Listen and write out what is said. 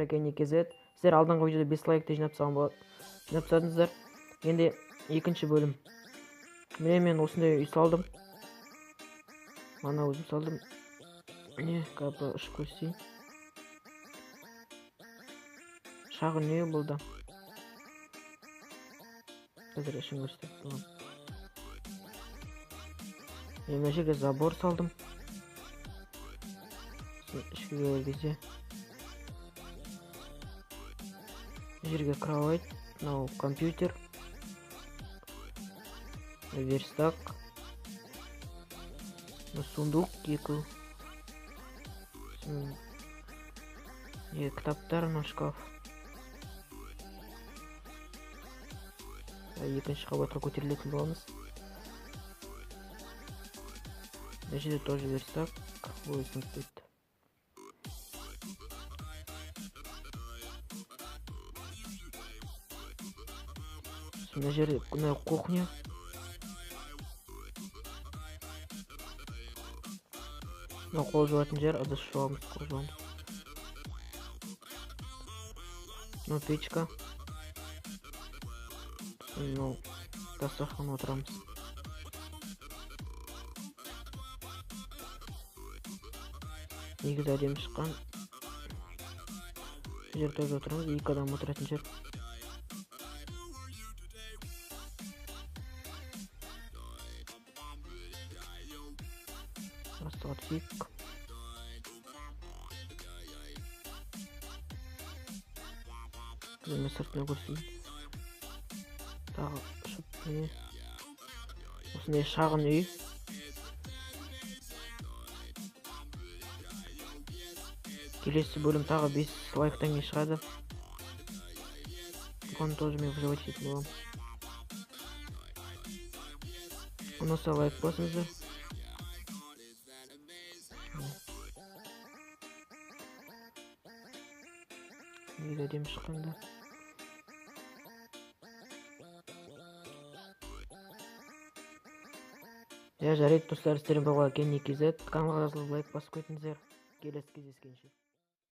достар, Kenny KZ. Сіздер алдыңғы видеода 5 лайкты жинап тастадыңыздар. Енді екінші бөлім. Міне мен осындай үй салдым. Мана өзім салдым. Міне капы ұшып көрсетейін. Шағын үй бұл да. Қазір ішін көрсетіп тұрмын. Мен жерге забор салдым. Ішке келген кезде жерге кровать, мынау компьютер, верстак, сундук екі, кітаптар, шкаф. Екінші қабатқа көтерілетін боламыз. Мына жерде тоже верстак, ой, сынып кетті. Мына жерде кухня. Мына қол жуатын жер, ыдыс жуамыз, қол жуамыз. Мына печка. Мынау дастархан отырамыз. Негізі әдемі шыққан. Жер тоже отырамыз, 2 адам отыратын жер. Астыға түсейік. Мен сыртына көрсейін. Тағы ұшып, міне. Осындай шағын үй. Келесі бөлім тағы 5 лайктан кейін шығады. Бұны тоже мен выживать ететін боламын. Ұнаса лайк басыңыздар. Неге әдемі шыққанда. Жарайды достар, сіздермен болған Kenny KZ. Каналға жазылып лайк басып кетіңіздер. Келесі кездескенше.